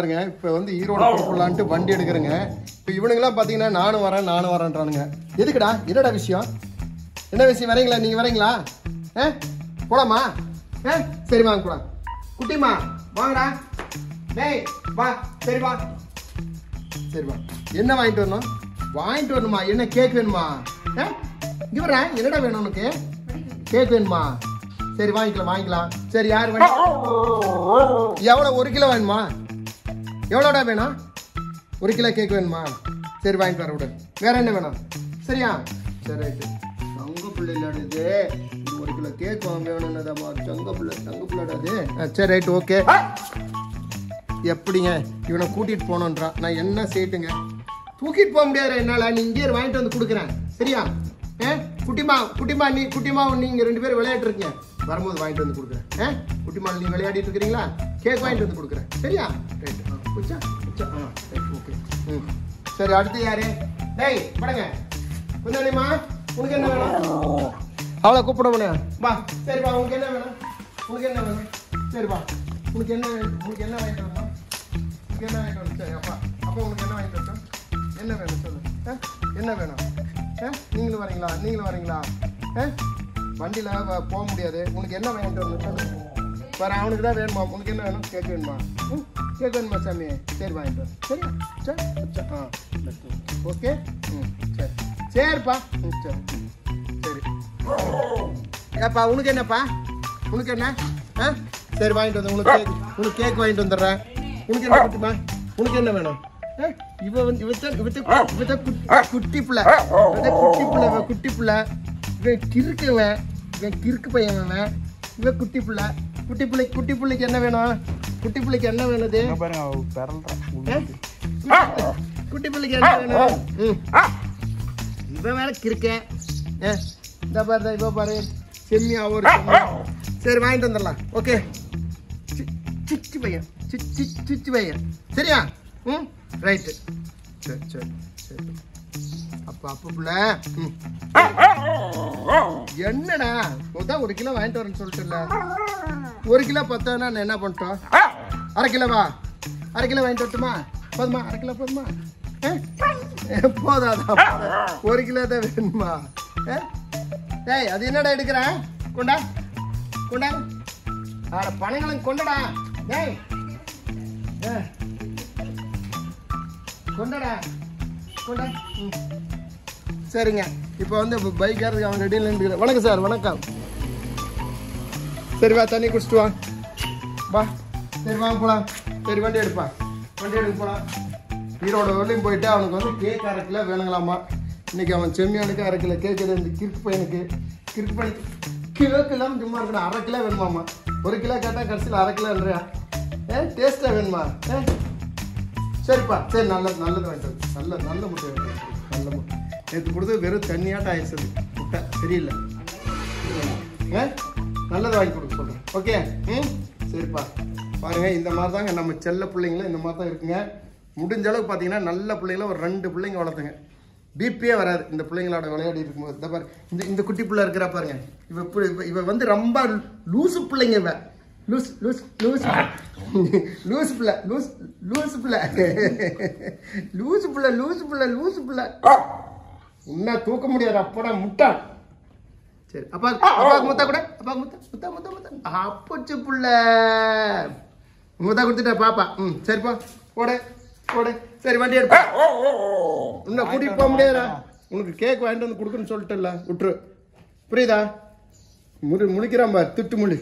இப்ப வந்து ஈரோடு போலான்ட்டு வண்டி எடுக்கிறேங்க. இப்போ இவனுங்கெல்லாம் பார்த்தீங்கன்னா நானும் வரேன்றானுங்க. எதுக்குடா? என்னடா விஷயம்? என்ன விஷயம்? வரீங்களா? நீங்க வரீங்களா? போலாமா? சரி வாங்க போலாம். குட்டிமா வாங்கடா. டேய் வா. சரி வா. சரி வா. என்ன வாங்கிட்டு வரணும்? வாங்கிட்டு வரணுமா? என்ன கேக் வேணுமா? இங்க வரா. என்னடா வேணும் உனக்கு? கேக் வேணுமா? சரி வாங்கிக்கலாம். சரி யாரு வேணும்? எவ்வளவு? 1 கிலோ வேணுமா? எவ்வளோடா வேணும்? 1 கிலோ கேக் வேணுமா? சரி வாங்கிட்டு வர விடு. வேற என்ன வேணும்? சரியா? சரி ரைட்டு. தங்க பிள்ளை இல்லாடுது. 1 கிலோ கேக் வாங்க வேணும்னதாமா. தங்க பிள்ளைடா அது. சரி ரைட்டு ஓகே. எப்படிங்க இவனை கூட்டிட்டு போனோன்றான். நான் என்ன செய்யட்டுங்க? தூக்கிட்டு போக முடியாது என்னால. நீ இங்கே வாங்கிட்டு வந்து கொடுக்குறேன். சரியா? குட்டிமா நீங்க 2 பேரும் விளையாட்டு இருக்கீங்க. வரும்போது வாங்கிட்டு வந்து கொடுக்குறேன். குட்டிமா நீ விளையாடிட்டு இருக்கிறீங்களா? கேக் வாங்கிட்டு வந்து கொடுக்குறேன். சரியா? ரைட்டு. ஓகே. சரி அடுத்து யாரு? டேய் படங்க. குந்தானிமா உனக்கு என்ன வேணும்? அவளை கூப்பிட முடியும். வா. சரி வா. உனக்கு என்ன வேணும்? சரி வா. உனக்கு என்ன வாங்கிட்டு வரணும்? சரி அப்பா உனக்கு என்ன வாங்கிட்டு வரணும்? என்ன வேணும் சொல்லு. என்ன வேணும்? நீங்களும் வரீங்களா? வண்டியில போக முடியாது. உனக்கு என்ன வாங்கிட்டு வரணும்? வர அவனுக்கு தான் வேணுமா? உனக்கு என்ன வேணும்? கேக் வேணுமா? கேக் வேணுமா சாமி? சரி வாங்கிட்டு வர. சரியா? ஓகே. சரிப்பா. சரி ஏப்பா உனக்கு என்னப்பா? உனக்கு என்ன? சரி வாங்கிட்டு வந்து உனக்கு கேக் வாங்கிட்டு வந்துடுறேன். உனக்கு என்ன குட்டிமா? உனக்கு என்ன வேணும்? குட்டி பிள்ளை கிறுக்குவன். கிறுக்கு பையன். இவன் குட்டி பிள்ளைக்கு என்ன வேணும்? குட்டி பிள்ளைக்கு என்ன வேணுது? குட்டி பிள்ளைக்கு என்ன வேணும்? இவன் வேற கிறுக்க. இந்த பாரு இவ பாரு செம்மியா ஒரு. சரி வாங்கிட்டு வந்துடலாம். ஓகே. சிச்சு பையன். சரியா? ரைட்டு. சரி அப்ப பிள்ளை என்னடா 1 கிலோ வாங்கிட்டு வரேன்னு சொல்லிட்டுல. 1 கிலோ 10 நான் என்ன பண்ணிட்டோம்? 1/2 கிலோவா? 1/2 கிலோ வாங்கிட்டு வரட்டுமா? போதுமா? 1/2 கிலோ போதுமா? போதாதான். 1 கிலோ தான் வேணுமா? ஏய் அது என்னடா எடுக்கிறேன்? கொண்டா பணங்களும் கொண்டடா. டேய் கொண்டா. சரிங்க. இப்போ வந்து பைக்காரருக்கு அவன் ரெடியில் நின்று. வணக்கம் சார். வணக்கம். சரி வா தண்ணி குடிச்சிட்டு வா. சரி வாங்க போகலாம். சரி வண்டி எடுக்க போகலாம். ஈரோடு வரலையும் போயிட்டு அவனுக்கு வந்து கேக் 1/2 கிலோ வேணுங்களாமா. இன்னைக்கு அவன் செம்மியானுக்கு 1/2 கிலோ கேக். இந்த கிறுக்கு பையனுக்கு கிலோக்கு இல்லாமல் சும்மா இருக்கணும். 1/2 கிலோ வேணுமாம்மா. 1 கிலோ கேட்டால் கடைசியில் 1/2 கிலோன்றியா? டேஸ்ட்டாக வேணுமா? சரிப்பா. சரி நல்லது வாங்கிட்டு நல்ல முட்டை வேணும். நல்ல முட்டை நேற்று கொடுத்து வெறும் தண்ணியாட்டம் ஆயிடுச்சு. முட்டை சரியில்லை. நல்லது வாங்கி கொடுக்க சொல்கிறேன். ஓகே. சரிப்பா. பாருங்க இந்த மாதிரி தாங்க நம்ம செல்ல பிள்ளைங்களும் இந்த மாதிரி தான் இருக்குங்க. முடிஞ்ச அளவுக்கு பார்த்தீங்கன்னா நல்ல பிள்ளைங்கள ஒரு 2 பிள்ளைங்க வளர்த்துங்க. பிபியே வராது இந்த பிள்ளைங்களோட விளையாடி இருக்கும்போது. இந்த பாரு இந்த குட்டி பிள்ளை இருக்கிறா பாருங்க. இவ வந்து ரொம்ப லூசு பிள்ளைங்க. இவ லூசு பிள்ளை இன்னும் தூக்க முடியாது. அப்படா முட்டா. சரி அப்பாவுக்கு முத்தா கூட. முத்தா அப்பச்சு புள்ள முத்தா கொடுத்துட்டா பாப்பா. சரிப்பா போடு. சரி வண்டி எடுப்பா. இன்னும் கூட்டிட்டு போக முடியாதா? உனக்கு கேக் வாங்கிட்டு வந்து கொடுக்குன்னு சொல்லிட்டுல விட்டுரு. புரியுதா? முழிக்கிறான் பாரு. திட்டு முழி.